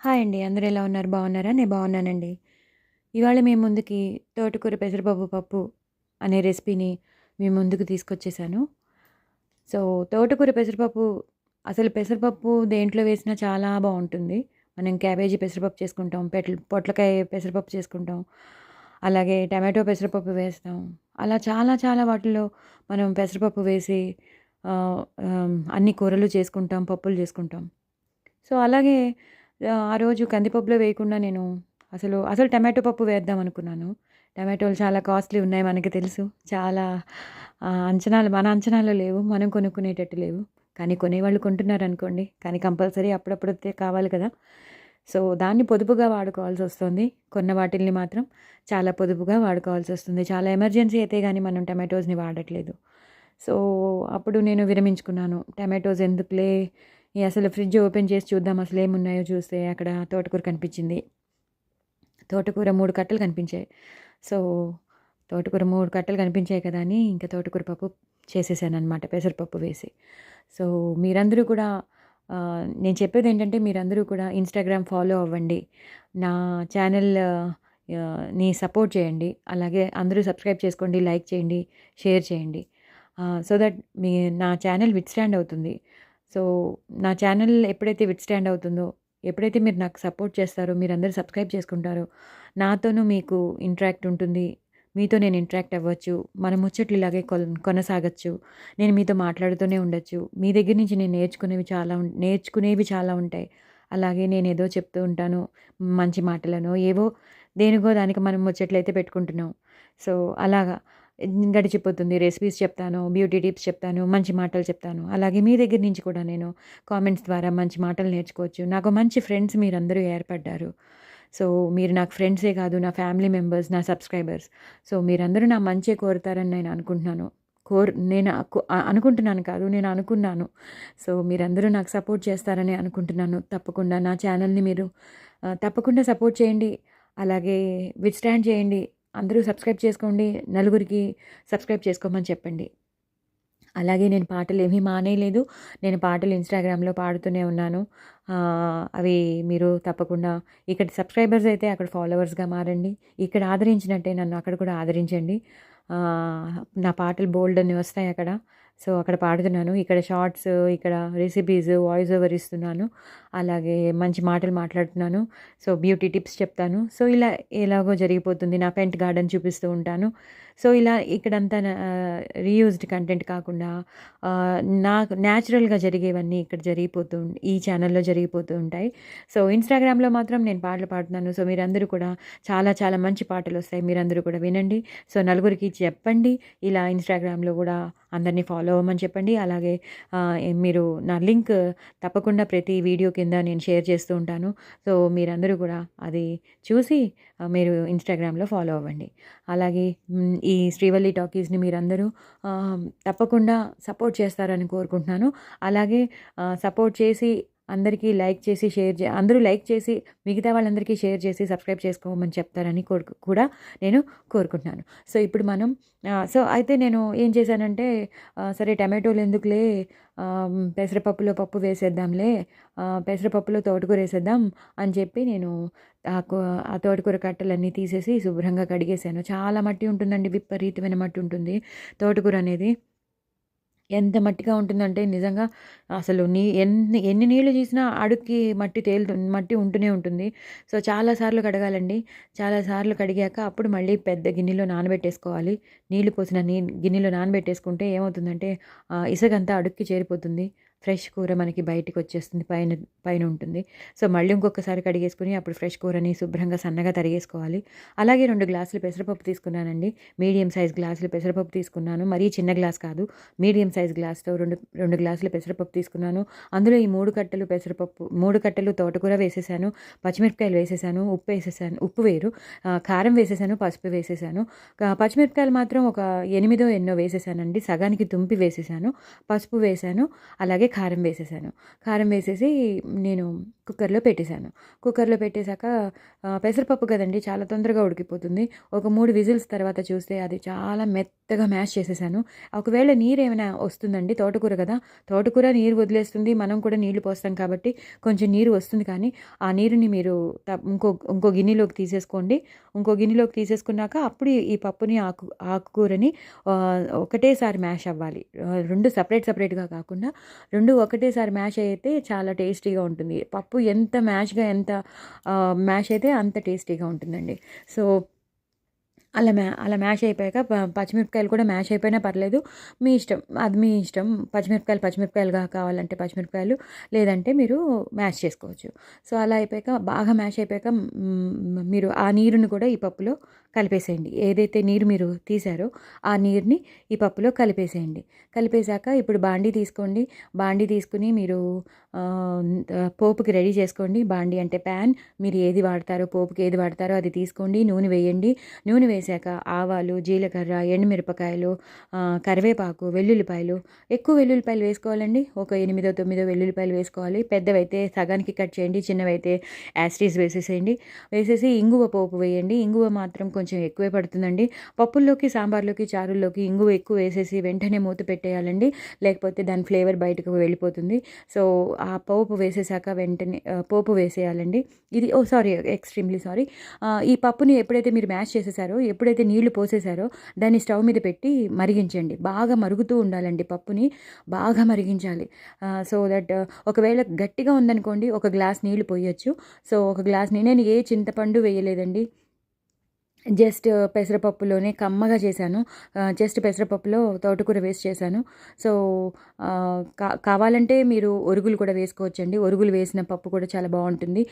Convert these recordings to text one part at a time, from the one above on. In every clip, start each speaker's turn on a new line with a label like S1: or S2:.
S1: Hi అండి. అందరూ ఎలా ఉన్నారు? బాగున్నారా? నేను బాగున్నానండి. ఇవాళ మీ ముందుకి తోటకూర పెసరపప్పు పప్పు అనే రెసిపీని మీ ముందుకు తీసుకొచ్చేసాను. సో, తోటకూర పెసరపప్పు అసలు పెసరపప్పు దేంట్లో వేసినా చాలా బావుంటుంది. మనం క్యాబేజీ పెసరపప్పు చేసుకుంటాం. పొట్లకాయ పెసరపప్పు చేసుకుంటాం. అలాగే టమాటో పెసరపప్పు వేస్తాం. అలా చాలా చాలా వాటిల్లో మనం పెసరపప్పు వేసి అన్ని కూరలు చేసుకుంటాం. పప్పులు చేసుకుంటాం. సో, అలాగే ఆ రోజు కందిపప్పులో వేయకుండా నేను అసలు టమాటో పప్పు వేద్దాం అనుకున్నాను. టమాటోలు చాలా కాస్ట్‌లీ ఉన్నాయి మనకి తెలుసు. చాలా మన అంచనాలో లేవు. మనం కొనుక్కునేటట్టు లేవు. కానీ కొనేవాళ్ళు కొంటున్నారనుకోండి. కానీ కంపల్సరీ అప్పుడప్పుడైతే కావాలి కదా! సో, దాన్ని పొదుపుగా వాడుకోవాల్సొస్తుంది. కొన్న వాటిల్ని మాత్రం చాలా పొదుపుగా వాడుకోవాల్సొస్తుంది. చాలా ఎమర్జెన్సీ అయితే గాని మనం టమాటోస్‌ని వాడట్లేదు. సో, అప్పుడు నేను విరమించుకున్నాను. టమాటోస్ ఎందుకులే అసలు ఫ్రిడ్జ్ ఓపెన్ చేసి చూద్దాం అసలేమున్నాయో చూస్తే అక్కడ తోటకూర కనిపించింది. తోటకూర 3 కట్టలు కనిపించాయి. సో, తోటకూర 3 కట్టలు కనిపించాయి కదా అని ఇంకా తోటకూర పప్పు చేసేసాననమాట పెసరపప్పు వేసి. సో, మీరందరూ కూడా నేను చెప్పేదేంటంటే మీరందరూ కూడా ఇన్‌స్టాగ్రామ్ ఫాలో అవ్వండి. నా ఛానల్ ని సపోర్ట్ చేయండి. అలాగే అందరూ సబ్స్క్రైబ్ చేసుకోండి, లైక్ చేయండి, షేర్ చేయండి. సో దట్ నా ఛానల్ విత్‌స్టాండ్ అవుతుంది. సో, నా ఛానల్ ఎప్పుడైతే విత్‌స్టాండ్ అవుతుందో, ఎప్పుడైతే మీరు నాకు సపోర్ట్ చేస్తారో, మీరందరూ సబ్స్క్రైబ్ చేసుకుంటారో, నాతోనూ మీకు ఇంటరాక్ట్ ఉంటుంది. మీతో నేను ఇంటరాక్ట్ అవ్వచ్చు. మన ముచ్చట్లు ఇలాగే కొనసాగొచ్చు. నేను మీతో మాట్లాడుతూనే ఉండొచ్చు. మీ దగ్గర నుంచి నేను నేర్చుకునేవి చాలా ఉంటాయి. అలాగే నేనేదో చెప్తూ ఉంటాను. మంచి మాటలనో, ఏవో దేనికో దానికి మనం ముచ్చట్లయితే పెట్టుకుంటున్నాం. సో, అలాగా గడిచిపోతుంది. రెసిపీస్ చెప్తాను, బ్యూటీ టిప్స్ చెప్తాను, మంచి మాటలు చెప్తాను. అలాగే మీ దగ్గర నుంచి కూడా నేను కామెంట్స్ ద్వారా మంచి మాటలు నేర్చుకోవచ్చు. నాకు మంచి ఫ్రెండ్స్ మీరందరూ ఏర్పడ్డారు. సో, మీరు నాకు ఫ్రెండ్సే కాదు, నా ఫ్యామిలీ మెంబర్స్, నా సబ్స్క్రైబర్స్. సో, మీరందరూ నా మంచే కోరుతారని నేను అనుకుంటున్నాను. అనుకుంటున్నాను కాదు, నేను అనుకున్నాను. సో, మీరందరూ నాకు సపోర్ట్ చేస్తారని అనుకుంటున్నాను. తప్పకుండా నా ఛానల్‌ని మీరు తప్పకుండా సపోర్ట్ చేయండి. అలాగే విత్‌స్టాండ్ చేయండి. అందరూ సబ్స్క్రైబ్ చేసుకోండి. నలుగురికి సబ్స్క్రైబ్ చేసుకోమని చెప్పండి. అలాగే నేను పాటలేమీ మానేయలేదు. నేను పాటలు ఇన్‌స్టాగ్రామ్‌లో పాడుతూనే ఉన్నాను. అవి మీరు తప్పకుండా ఇక్కడ సబ్స్క్రైబర్స్ అయితే అక్కడ ఫాలోవర్స్‌గా మారండి. ఇక్కడ ఆదరించినట్టే నన్ను అక్కడ కూడా ఆదరించండి. నా పాటలు బోలెడన్ని వస్తాయి అక్కడ. సో, అక్కడ పాడుతున్నాను. ఇక్కడ షార్ట్స్, ఇక్కడ రెసిపీస్, వాయిస్ ఓవర్ ఇస్తున్నాను. అలాగే మంచి మాటలు మాట్లాడుతున్నాను. సో, బ్యూటీ టిప్స్ చెప్తాను. సో, ఇలా ఎలాగో జరిగిపోతుంది. నా పెంట్ గార్డెన్ చూపిస్తూ ఉంటాను. సో, ఇలా ఇక్కడంతా రీయూజ్డ్ కంటెంట్ కాకుండా నాకు న్యాచురల్‌గా జరిగేవన్నీ ఇక్కడ ఈ ఛానల్‌లో జరిగిపోతూ ఉంటాయి. సో, ఇన్‌స్టాగ్రామ్‌లో మాత్రం నేను పాటలు పాడుతున్నాను. సో, మీరందరూ కూడా చాలా చాలా మంచి పాటలొస్తాయి. మీరందరూ కూడా వినండి. సో, నలుగురికి చెప్పండి. ఇలా ఇన్‌స్టాగ్రామ్‌లో కూడా అందరిని ఫాలో అవ్వమని చెప్పండి. అలాగే మీరు నా లింక్ తప్పకుండా ప్రతి వీడియో కింద నేను షేర్ చేస్తూ ఉంటాను. సో, మీరందరూ కూడా అది చూసి మీరు ఇన్‌స్టాగ్రామ్‌లో ఫాలో అవ్వండి. అలాగే ఈ శ్రీవల్లి టాకీస్‌ని మీరందరూ తప్పకుండా సపోర్ట్ చేస్తారని కోరుకుంటున్నాను. అలాగే సపోర్ట్ చేసి అందరికీ లైక్ చేసి అందరూ లైక్ చేసి మిగతా వాళ్ళందరికీ షేర్ చేసి సబ్స్క్రైబ్ చేసుకోమని చెప్తారని కూడా నేను కోరుకుంటున్నాను. సో, ఇప్పుడు మనం అయితే నేను ఏం చేశానంటే సరే టమాటోలు ఎందుకులే పెసరపప్పులో పప్పు వేసేద్దాంలే, పెసరపప్పులో తోటకూర వేసేద్దాం అని చెప్పి నేను ఆ తోటకూర కట్టలన్నీ తీసేసి శుభ్రంగా కడిగేసాను. చాలా మట్టి ఉంటుందండి. విపరీతమైన మట్టి ఉంటుంది తోటకూర అనేది. ఎంత మట్టిగా ఉంటుందంటే నిజంగా అసలు ఎన్ని నీళ్లు తీసినా అడుక్కి మట్టి ఉంటూనే ఉంటుంది. సో, చాలా సార్లు కడగాలండి. చాలా సార్లు కడిగాక అప్పుడు మళ్ళీ పెద్ద గిన్నెలో నానబెట్టేసుకోవాలి. నీళ్లు పోసిన గిన్నెలో నానబెట్టేసుకుంటే ఏమవుతుందంటే ఇసకంతా అడుక్కి చేరిపోతుంది. ఫ్రెష్ కూర మనకి బయటికొచ్చేస్తుంది. పైన ఉంటుంది. సో, మళ్ళీ ఇంకొకసారి కడిగేసుకొని అప్పుడు ఫ్రెష్ కూరని శుభ్రంగా సన్నగా తరిగేసుకోవాలి. అలాగే 2 గ్లాసులు పెసరపప్పు తీసుకున్నానండి. మీడియం సైజ్ గ్లాసులు పెసరపప్పు తీసుకున్నాను. మరీ చిన్న గ్లాస్ కాదు. మీడియం సైజ్ గ్లాస్‌తో 2 గ్లాసులు పెసరపప్పు తీసుకున్నాను. అందులో ఈ 3 కట్టలు తోటకూర వేసేసాను. పచ్చిమిరపకాయలు వేసేసాను. ఉప్పు వేరు. కారం వేసేసాను. పసుపు వేసేసాను. పచ్చిమిరపకాయలు మాత్రం ఒక 8 ఎన్నో వేసేసానండి. సగానికి తుంపి వేసేసాను. పసుపు వేసాను. అలాగే కారం వేసేసాను. కారం వేసేసి నేను కుక్కర్లో పెట్టేశాను. కుక్కర్లో పెట్టేశాక పెసరపప్పు కదండీ చాలా తొందరగా ఉడికిపోతుంది. ఒక 3 విజిల్స్ తర్వాత చూస్తే అది చాలా మెత్తగా మ్యాష్ చేసేసాను. ఒకవేళ నీరేమైనా వస్తుందండి, తోటకూర కదా! తోటకూర నీరు వదిలేస్తుంది. మనం కూడా నీళ్లు పోస్తాం కాబట్టి కొంచెం నీరు వస్తుంది. కానీ ఆ నీరుని మీరు ఇంకో గిన్నెలోకి తీసేసుకోండి. ఇంకో గిన్నెలోకి తీసేసుకున్నాక అప్పుడు ఈ పప్పుని ఆకుకూరని ఒకటేసారి మ్యాష్ అవ్వాలి. 2 సెపరేట్‌గా కాకుండా 2 ఒకటేసారి మ్యాష్ అయితే చాలా టేస్టీగా ఉంటుంది. పప్పు ఎంత మ్యాష్ అయితే అంత టేస్టీగా ఉంటుందండి. సో అలా మ్యాష్ అయిపోయాక పచ్చిమిరపకాయలు కూడా మ్యాష్ అయిపోయినా పర్లేదు. మీ ఇష్టం. అది మీ ఇష్టం. పచ్చిమిరపకాయలుగా కావాలంటే పచ్చిమిరపకాయలు, లేదంటే మీరు మ్యాష్ చేసుకోవచ్చు. సో అలా అయిపోయాక బాగా మ్యాష్ అయిపోయాక మీరు ఆ నీరుని కూడా ఈ పప్పులో కలిపేసేయండి. ఏదైతే నీరు మీరు తీశారో ఆ నీరుని ఈ పప్పులో కలిపేసేయండి. కలిపేశాక ఇప్పుడు బాండీ తీసుకోండి. బాండీ తీసుకుని మీరు పోపుకి రెడీ చేసుకోండి. బాండీ అంటే ప్యాన్. మీరు ఏది వాడతారో, పోపుకి ఏది వాడతారో అది తీసుకోండి. నూనె వేయండి. నూనె వేశాక ఆవాలు, జీలకర్ర, ఎండుమిరపకాయలు, కరివేపాకు, వెల్లుల్లిపాయలు. ఎక్కువ వెల్లుల్లిపాయలు వేసుకోవాలండి. ఒక 8, 9 వెల్లుల్లిపాయలు వేసుకోవాలి. పెద్దవైతే సగానికి కట్ చేయండి. చిన్నవైతే యాస్టీస్ వేసేసేయండి. వేసేసి ఇంగువ పోపు వేయండి. ఇంగువ మాత్రం కొంచెం ఎక్కువే పడుతుందండి. పప్పుల్లోకి, సాంబార్లోకి, చారుల్లోకి ఇంగువ ఎక్కువ వేసేసి వెంటనే మూత పెట్టేయాలండి. లేకపోతే దాని ఫ్లేవర్ బయటకు వెళ్ళిపోతుంది. సో ఆ పోపు వేసేసాక వెంటనే పోపు వేసేయాలండి. ఇది ఎక్స్ట్రీమ్లీ సారీ. ఈ పప్పుని ఎప్పుడైతే మీరు మ్యాష్ చేసేసారో, ఎప్పుడైతే నీళ్లు పోసేసారో దాన్ని స్టవ్ మీద పెట్టి మరిగించండి. బాగా మరుగుతూ ఉండాలండి. పప్పుని బాగా మరిగించాలి. సో దట్ ఒకవేళ గట్టిగా ఉందనుకోండి, ఒక గ్లాస్ నీళ్లు పోయొచ్చు. సో ఒక గ్లాస్ నేను ఏ చింతపండు వేయలేదండి. జస్ట్ పెసరపప్పులోనే కమ్మగా చేశాను. జస్ట్ పెసరపప్పులో తోటకూర వేసి చేశాను. సో కావాలంటే మీరు ఒరుగులు కూడా వేసుకోవచ్చండి. ఒరుగులు వేసిన పప్పు కూడా చాలా బాగుంటుంది.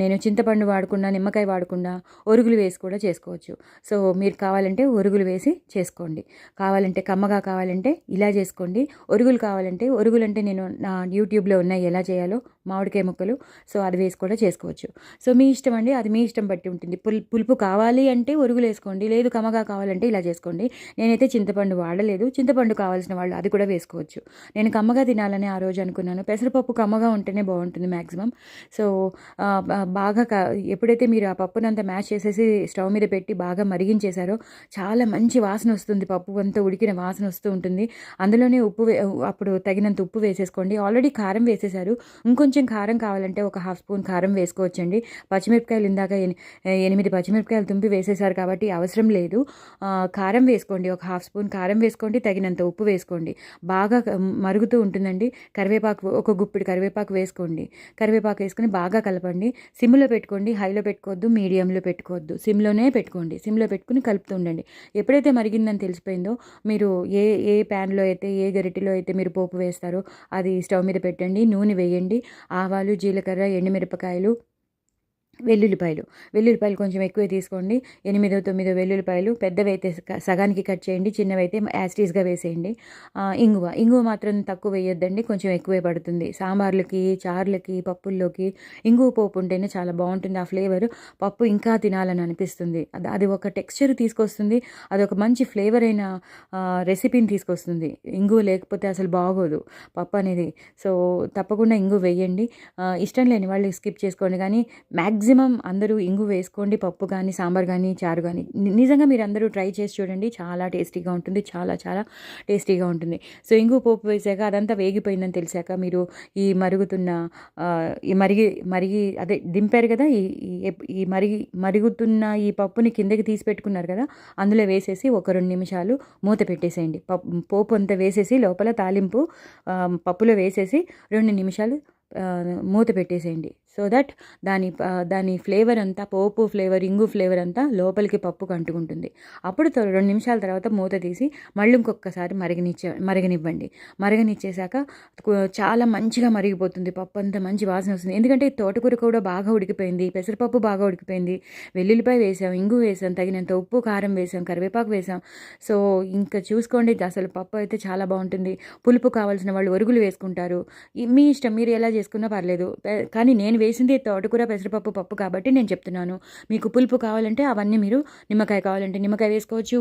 S1: నేను చింతపండు వాడకుండా, నిమ్మకాయ వాడకుండా ఒరుగులు వేసి కూడా చేసుకోవచ్చు. సో మీరు కావాలంటే ఒరుగులు వేసి చేసుకోండి. కావాలంటే కమ్మగా కావాలంటే ఇలా చేసుకోండి. ఒరుగులు అంటే నేను నా యూట్యూబ్లో ఉన్నాయి ఎలా చేయాలో, మామిడికాయ ముక్కలు. సో అది వేసి కూడా చేసుకోవచ్చు. సో మీ ఇష్టం అండి. అది మీ ఇష్టం బట్టి ఉంటుంది. పులుపు కావాలి అంటే ఒరుగులు వేసుకోండి. లేదు కమ్మగా కావాలంటే ఇలా చేసుకోండి. నేనైతే చింతపండు వాడలేదు. చింతపండు కావాల్సిన వాళ్ళు అది కూడా వేసుకోవచ్చు. నేను కమ్మగా తినాలని ఆ రోజు అనుకున్నాను. పెసరపప్పు కమ్మగా ఉంటేనే బాగుంటుంది మ్యాక్సిమం. సో బాగా ఎప్పుడైతే మీరు ఆ పప్పునంతా మ్యాష్ చేసేసి స్టవ్ మీద పెట్టి బాగా మరిగించేశారో చాలా మంచి వాసన వస్తుంది. పప్పు అంతా ఉడికిన వాసన వస్తూ ఉంటుంది. అందులోనే అప్పుడు తగినంత ఉప్పు వేసేసుకోండి. ఆల్రెడీ కారం వేసేసారు. ఇంకొంచెం కారం కావాలంటే ఒక 1/2 స్పూన్ కారం వేసుకోవచ్చండి. పచ్చిమిరపకాయలు ఇందాక 8 పచ్చిమిరపకాయలు తుంపి వేసేసారు కాబట్టి అవసరం లేదు. కారం వేసుకోండి. ఒక 1/2 స్పూన్ కారం వేసుకోండి. తగినంత ఉప్పు వేసుకోండి. బాగా మరుగుతూ ఉంటుందండి. ఒక గుప్పిడి కరివేపాకు వేసుకోండి. కరివేపాకు వేసుకొని బాగా కలపండి. సిమ్లో పెట్టుకోండి. హైలో పెట్టుకోవద్దు, మీడియంలో పెట్టుకోవద్దు. సిమ్లోనే పెట్టుకోండి. సిమ్లో పెట్టుకుని కలుపుతూ ఉండండి. ఎప్పుడైతే మరిగిందని తెలిసిపోయిందో మీరు ఏ ప్యాన్లో అయితే, ఏ గరిటెలో అయితే మీరు పోపు వేస్తారో అది స్టవ్ మీద పెట్టండి. నూనె వేయండి. ఆవాలు, జీలకర్ర, ఎండుమిరపకాయలు, వెల్లుల్లిపాయలు కొంచెం ఎక్కువే తీసుకోండి. 8, 9 వెల్లుల్లిపాయలు. పెద్దవైతే సగానికి కట్ చేయండి. చిన్నవైతే యాస్టీస్గా వేసేయండి. ఇంగువ మాత్రం తక్కువ వేయొద్దండి, కొంచెం ఎక్కువే పడుతుంది. సాంబార్లకి, చారులకి, పప్పుల్లోకి ఇంగువ పోపు ఉంటేనే చాలా బాగుంటుంది. ఆ ఫ్లేవర్ పప్పు ఇంకా తినాలని అనిపిస్తుంది. అది ఒక టెక్స్చర్ తీసుకొస్తుంది. అది ఒక మంచి ఫ్లేవర్ అయిన రెసిపీని తీసుకొస్తుంది. ఇంగువ లేకపోతే అసలు బాగోదు పప్పు అనేది. సో తప్పకుండా ఇంగువ వేయండి. ఇష్టం లేని వాళ్ళు స్కిప్ చేసుకోండి. కానీ మ్యాక్సిమం అందరూ ఇంగు వేసుకోండి. పప్పు కానీ, సాంబార్ కానీ, చారు కానీ. నిజంగా మీరు అందరూ ట్రై చేసి చూడండి. చాలా టేస్టీగా ఉంటుంది. చాలా చాలా టేస్టీగా ఉంటుంది. సో ఇంగు పోపు వేసాక అదంతా వేగిపోయిందని తెలిసాక మీరు ఈ మరుగుతున్న అదే దింపారు కదా, ఈ మరుగుతున్న ఈ పప్పుని కిందకి తీసి పెట్టుకున్నారు కదా, అందులో వేసేసి ఒక 2 నిమిషాలు మూత పెట్టేసేయండి. పోపు అంతా వేసేసి లోపల తాలింపు పప్పులో వేసేసి 2 నిమిషాలు మూత పెట్టేసేయండి. సో దట్ దాని ఫ్లేవర్ అంతా, పోపు ఫ్లేవర్, ఇంగు ఫ్లేవర్ అంతా లోపలికి పప్పుకు అంటుకుంటుంది. అప్పుడు 2 నిమిషాల తర్వాత మూత తీసి మళ్ళీ ఇంకొకసారి మరగనివ్వండి. మరగనిచ్చేసాక చాలా మంచిగా మరిగిపోతుంది. పప్పు అంతా మంచి వాసన వస్తుంది. ఎందుకంటే తోటకూర కూడా బాగా ఉడికిపోయింది, పెసరపప్పు బాగా ఉడికిపోయింది, వెల్లుల్లిపాయ వేసాం, ఇంగు వేసాం, తగినంత ఉప్పు, కారం వేసాం, కరివేపాకు వేసాం. సో ఇంకా చూసుకోండి, అసలు పప్పు అయితే చాలా బాగుంటుంది. పులుపు కావాల్సిన వాళ్ళు ఒరుగులు వేసుకుంటారు. మీ ఇష్టం, మీరు ఎలా చేసుకున్నా పర్లేదు. కానీ నేను వేసింది తోటకూర పెసరపప్పు పప్పు కాబట్టి నేను చెప్తున్నాను. మీకు పులుపు కావాలంటే అవన్నీ మీరు నిమ్మకాయ కావాలంటే నిమ్మకాయ వేసుకోవచ్చు,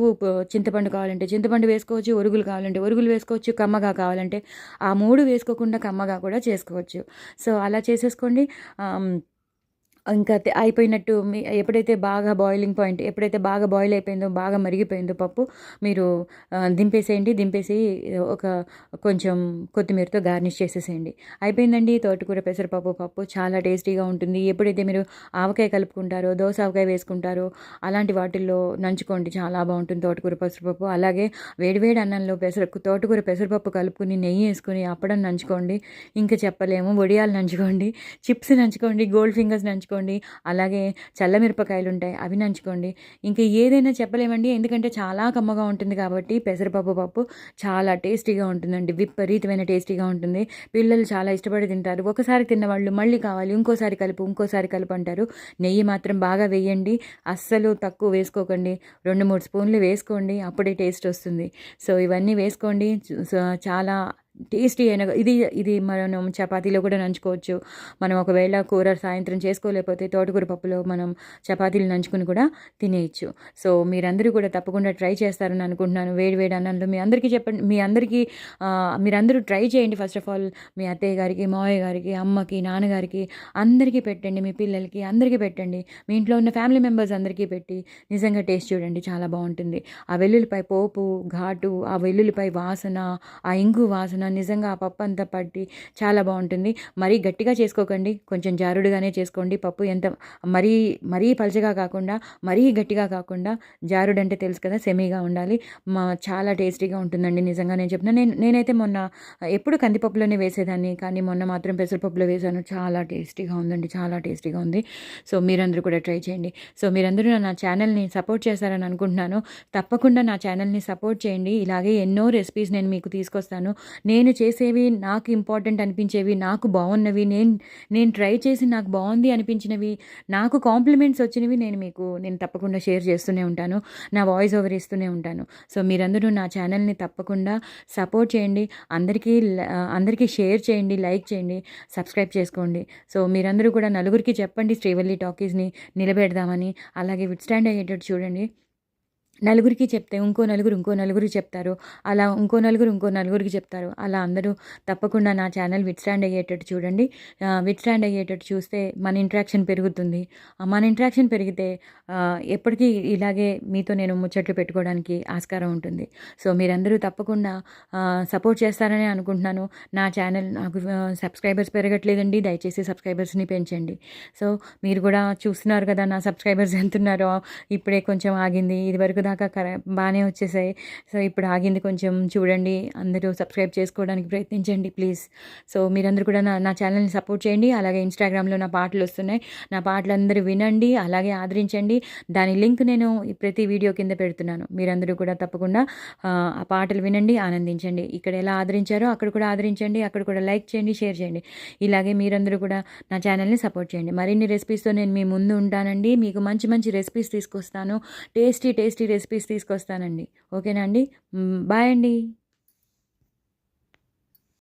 S1: చింతపండు కావాలంటే చింతపండు వేసుకోవచ్చు, ఒరుగులు కావాలంటే ఒరుగులు వేసుకోవచ్చు, కమ్మగా కావాలంటే ఆ 3 వేసుకోకుండా కమ్మగా కూడా చేసుకోవచ్చు. సో, అలా చేసేసుకోండి. ఇంకా అయిపోయినట్టు ఎప్పుడైతే బాగా బాయిలింగ్ పాయింట్ ఎప్పుడైతే బాగా బాయిల్ అయిపోయిందో, బాగా మరిగిపోయిందో పప్పు, మీరు దింపేసేయండి. దింపేసి ఒక కొంచెం కొత్తిమీరతో గార్నిష్ చేసేసేయండి. అయిపోయిందండి తోటకూర పెసరపప్పు పప్పు. చాలా టేస్టీగా ఉంటుంది. ఎప్పుడైతే మీరు ఆవకాయ కలుపుకుంటారో, దోస ఆవకాయ వేసుకుంటారో అలాంటి వాటిల్లో నంచుకోండి. చాలా బాగుంటుంది తోటకూర పెసరపప్పు. అలాగే వేడివేడి అన్నంలో తోటకూర పెసరపప్పు కలుపుకుని నెయ్యి వేసుకుని అప్పడం నంచుకోండి. ఇంకా చెప్పలేము. వడియాలు నంచుకోండి, చిప్స్ నంచుకోండి, గోల్డ్ ఫింగర్స్ నంచుకోండి, అలాగే చల్లమిరపకాయలు ఉంటాయి అవి నంచుకోండి. ఇంకా ఏదైనా చెప్పలేమండి, ఎందుకంటే చాలా కమ్మగా ఉంటుంది కాబట్టి పెసరపప్పు పప్పు చాలా టేస్టీగా ఉంటుందండి. విపరీతమైన టేస్టీగా ఉంటుంది. పిల్లలు చాలా ఇష్టపడి తింటారు. ఒకసారి తిన్నవాళ్ళు మళ్ళీ కావాలి, ఇంకోసారి కలుపు అంటారు. నెయ్యి మాత్రం బాగా వేయండి, అస్సలు తక్కువ వేసుకోకండి. 2-3 స్పూన్లు వేసుకోండి, అప్పుడే టేస్ట్ వస్తుంది. సో, ఇవన్నీ వేసుకోండి. చాలా టేస్టీ అయిన ఇది మనం చపాతీలో కూడా నంచుకోవచ్చు. మనం ఒకవేళ కూర సాయంత్రం చేసుకోలేకపోతే తోటకూర పప్పులో మనం చపాతీలు నంచుకుని కూడా తినేయచ్చు. సో, మీరందరూ కూడా తప్పకుండా ట్రై చేస్తారని అనుకుంటున్నాను. వేడి వేడి అన్నంలో మీ అందరికీ చెప్పండి, మీరందరూ ట్రై చేయండి. ఫస్ట్ ఆఫ్ ఆల్ మీ అత్తయ్య గారికి, మావయ్య గారికి, అమ్మకి, నాన్నగారికి అందరికీ పెట్టండి. మీ పిల్లలకి అందరికీ పెట్టండి. మీ ఇంట్లో ఉన్న ఫ్యామిలీ మెంబర్స్ అందరికీ పెట్టి నిజంగా టేస్ట్ చూడండి, చాలా బాగుంటుంది. ఆ వెల్లుల్లిపాయ పోపు ఘాటు, ఆ వెల్లుల్లిపాయ వాసన, ఆ ఇంగు వాసన నిజంగా ఆ పప్పు అంతా పట్టి చాలా బాగుంటుంది. మరీ గట్టిగా చేసుకోకండి, కొంచెం జారుడుగానే చేసుకోండి. పప్పు ఎంత మరీ మరీ పలచగా కాకుండా, మరీ గట్టిగా కాకుండా, జారుడు అంటే తెలుసు కదా, సెమీగా ఉండాలి. చాలా టేస్టీగా ఉంటుందండి. నిజంగా నేను చెప్తున్నా. నేనైతే మొన్న ఎప్పుడు కందిపప్పులోనే వేసేదాన్ని, కానీ మొన్న మాత్రం పెసరపప్పులో వేసాను. చాలా టేస్టీగా ఉందండి, చాలా టేస్టీగా ఉంది. సో, మీరందరూ కూడా ట్రై చేయండి. సో, మీరందరూ నా ఛానల్ని సపోర్ట్ చేస్తారని అనుకుంటున్నాను. తప్పకుండా నా ఛానల్ని సపోర్ట్ చేయండి. ఇలాగే ఎన్నో రెసిపీస్ నేను మీకు తీసుకొస్తాను. నేను చేసేవి, నాకు ఇంపార్టెంట్ అనిపించేవి, నాకు బాగున్నవి, నేను ట్రై చేసి నాకు బాగుంది అనిపించినవి, నాకు కాంప్లిమెంట్స్ వచ్చినవి నేను తప్పకుండా షేర్ చేస్తూనే ఉంటాను. నా వాయిస్ ఓవర్ ఇస్తూనే ఉంటాను. సో, మీరందరూ నా ఛానల్ని తప్పకుండా సపోర్ట్ చేయండి. అందరికీ షేర్ చేయండి, లైక్ చేయండి, సబ్స్క్రైబ్ చేసుకోండి. సో, మీరందరూ కూడా నలుగురికి చెప్పండి శ్రీవల్లి టాకీస్ని నిలబెడదామని. అలాగే విత్స్టాండ్ అయ్యేటట్టు చూడండి. నలుగురికి చెప్తే ఇంకో నలుగురికి చెప్తారు. అలా ఇంకో నలుగురికి చెప్తారు. అలా అందరూ తప్పకుండా నా ఛానల్ విత్స్టాండ్ అయ్యేటట్టు చూడండి. విత్స్టాండ్ అయ్యేటట్టు చూస్తే మన ఇంట్రాక్షన్ పెరుగుతుంది. మన ఇంట్రాక్షన్ పెరిగితే ఎప్పటికీ ఇలాగే మీతో నేను ముచ్చట్లు పెట్టుకోవడానికి ఆస్కారం ఉంటుంది. సో, మీరందరూ తప్పకుండా సపోర్ట్ చేస్తారని అనుకుంటున్నాను. నా ఛానల్ నాకు సబ్స్క్రైబర్స్ పెరగట్లేదండి, దయచేసి సబ్స్క్రైబర్స్ని పెంచండి. సో, మీరు కూడా చూస్తున్నారు కదా నా సబ్స్క్రైబర్స్ ఎంతున్నారో. ఇప్పుడే కొంచెం ఆగింది, ఇదివరకు దాకా బాగానే వచ్చేసాయి. సో, ఇప్పుడు ఆగింది కొంచెం. చూడండి, అందరూ సబ్స్క్రైబ్ చేసుకోవడానికి ప్రయత్నించండి ప్లీజ్. సో, మీరందరూ కూడా నా ఛానల్ని సపోర్ట్ చేయండి. అలాగే ఇన్స్టాగ్రామ్లో నా పాటలు వస్తున్నాయి, నా పాటలు అందరూ వినండి, అలాగే ఆదరించండి. దాని లింక్ నేను ప్రతి వీడియో కింద పెడుతున్నాను. మీరందరూ కూడా తప్పకుండా ఆ పాటలు వినండి, ఆనందించండి. ఇక్కడ ఎలా ఆదరించారో అక్కడ కూడా ఆదరించండి, అక్కడ కూడా లైక్ చేయండి, షేర్ చేయండి. ఇలాగే మీరందరూ కూడా నా ఛానల్ని సపోర్ట్ చేయండి. మరిన్ని రెసిపీస్తో నేను మీ ముందు ఉంటానండి. మీకు మంచి మంచి రెసిపీస్ తీసుకొస్తాను, టేస్టీ రెసిపీస్ తీసుకొస్తానండి. ఓకేనా అండి? బాయ్ అండి.